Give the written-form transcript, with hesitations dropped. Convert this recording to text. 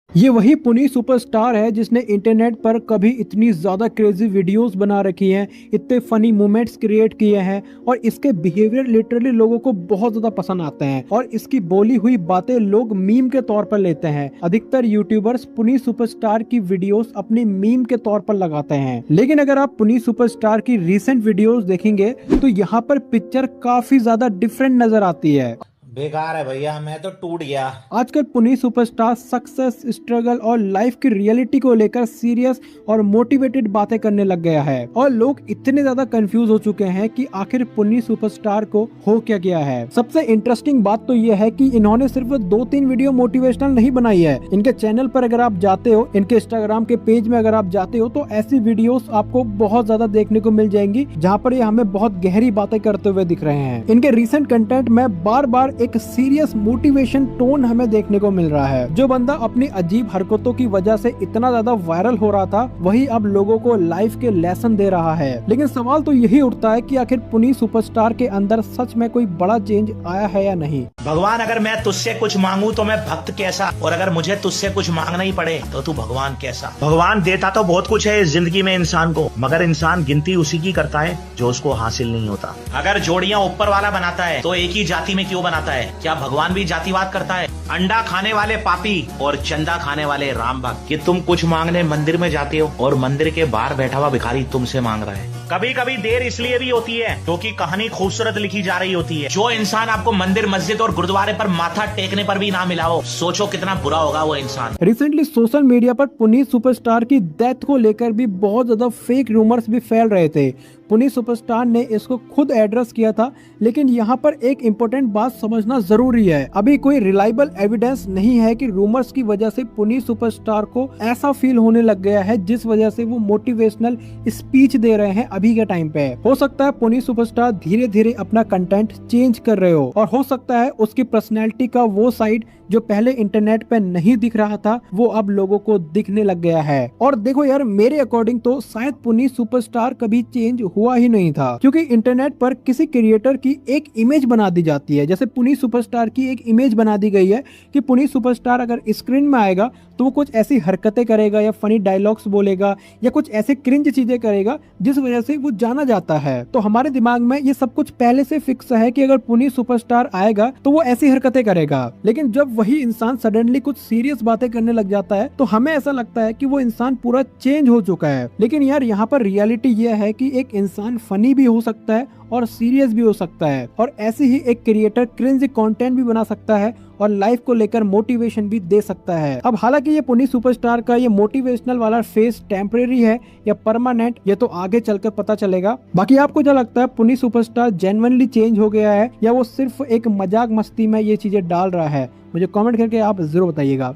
ये वही पुनी सुपरस्टार है जिसने इंटरनेट पर कभी इतनी ज्यादा क्रेजी वीडियोस बना रखी हैं, इतने फनी मोमेंट्स क्रिएट किए हैं और इसके बिहेवियर लिटरली लोगों को बहुत ज्यादा पसंद आते हैं और इसकी बोली हुई बातें लोग मीम के तौर पर लेते हैं। अधिकतर यूट्यूबर्स पुनी सुपरस्टार की वीडियोस अपनी मीम के तौर पर लगाते हैं, लेकिन अगर आप पुनी सुपरस्टार की रिसेंट वीडियोस देखेंगे तो यहाँ पर पिक्चर काफी ज्यादा डिफरेंट नजर आती है। बेकार है भैया, मैं तो टूट गया। आजकल पुनी सुपरस्टार सक्सेस, स्ट्रगल और लाइफ की रियलिटी को लेकर सीरियस और मोटिवेटेड बातें करने लग गया है और लोग इतने ज्यादा कंफ्यूज हो चुके हैं कि आखिर पुनी सुपरस्टार को हो क्या गया है। सबसे इंटरेस्टिंग बात तो यह है कि इन्होंने सिर्फ 2-3 वीडियो मोटिवेशनल नहीं बनाई है। इनके चैनल पर अगर आप जाते हो, इनके इंस्टाग्राम के पेज में अगर आप जाते हो तो ऐसी वीडियोस आपको बहुत ज्यादा देखने को मिल जाएंगी जहाँ पर ये हमें बहुत गहरी बातें करते हुए दिख रहे हैं। इनके रिसेंट कंटेंट में बार बार एक सीरियस मोटिवेशन टोन हमें देखने को मिल रहा है। जो बंदा अपनी अजीब हरकतों की वजह से इतना ज्यादा वायरल हो रहा था, वही अब लोगों को लाइफ के लेसन दे रहा है। लेकिन सवाल तो यही उठता है कि आखिर पुनी सुपरस्टार के अंदर सच में कोई बड़ा चेंज आया है या नहीं। भगवान, अगर मैं तुझसे कुछ मांगू तो मैं भक्त कैसा, और अगर मुझे तुझसे कुछ मांगना ही पड़े तो तू भगवान कैसा। भगवान देता तो बहुत कुछ है इस जिंदगी में इंसान को, मगर इंसान गिनती उसी की करता है जो उसको हासिल नहीं होता। अगर जोड़ियां ऊपर वाला बनाता है तो एक ही जाति में क्यों बनाता है? क्या भगवान भी जातिवाद करता है? अंडा खाने वाले पापी और चंदा खाने वाले राम भक्त। कि तुम कुछ मांगने मंदिर में जाते हो और मंदिर के बाहर बैठा हुआ भिखारी तुमसे मांग रहा है। कभी कभी देर इसलिए भी होती है क्योंकि कहानी खूबसूरत लिखी जा रही होती है। जो इंसान आपको मंदिर, मस्जिद और गुरुद्वारे पर माथा टेकने पर भी ना मिला हो, सोचो कितना बुरा होगा वो इंसान। रिसेंटली सोशल मीडिया पर पुनी सुपरस्टार की डेथ को लेकर भी बहुत ज्यादा फेक रूमर्स भी फैल रहे थे। पुनी सुपरस्टार ने इसको खुद एड्रेस किया था, लेकिन यहाँ पर एक इम्पोर्टेंट बात समझना जरूरी है। अभी कोई रिलायबल एविडेंस नहीं है कि रूमर्स की वजह से पुनी सुपरस्टार को ऐसा फील होने लग गया है जिस वजह से वो मोटिवेशनल स्पीच दे रहे हैं अभी के टाइम पे। हो सकता है पुनी सुपरस्टार धीरे धीरे अपना कंटेंट चेंज कर रहे हो और हो सकता है उसकी पर्सनैलिटी का वो साइड जो पहले इंटरनेट पे नहीं दिख रहा था वो अब लोगों को दिखने लग गया है। और देखो यार, मेरे अकॉर्डिंग तो शायद पुनी सुपरस्टार कभी चेंज हुआ ही नहीं था, क्योंकि इंटरनेट पर किसी क्रिएटर की एक इमेज बना दी जाती है। जैसे पुनी सुपरस्टार की एक इमेज बना दी गई है कि पुनी सुपरस्टार अगर स्क्रीन में आएगा तो वो कुछ ऐसी हरकतें करेगा या फनी डायलॉग्स बोलेगा या कुछ ऐसे क्रिंज चीजें करेगा जिस वजह से वो जाना जाता है। तो हमारे दिमाग में ये सब कुछ पहले से फिक्स है कि अगर पुनी सुपरस्टार आएगा तो वो ऐसी हरकतें करेगा। लेकिन जब वही इंसान सडनली कुछ सीरियस बातें करने लग जाता है तो हमें ऐसा लगता है कि वो इंसान पूरा चेंज हो चुका है। लेकिन यार, यहाँ पर रियलिटी ये है कि एक इंसान फनी भी हो सकता है और सीरियस भी हो सकता है, और ऐसे ही एक क्रिएटर क्रिंज कंटेंट भी बना सकता है और लाइफ को लेकर मोटिवेशन भी दे सकता है। अब हालांकि ये पुनी सुपरस्टार का ये मोटिवेशनल वाला फेस टेम्परेरी है या परमानेंट, ये तो आगे चलकर पता चलेगा। बाकी आपको क्या लगता है, पुनी सुपरस्टार जेन्युइनली चेंज हो गया है या वो सिर्फ एक मजाक मस्ती में ये चीजें डाल रहा है? मुझे कमेंट करके आप जरूर बताइएगा।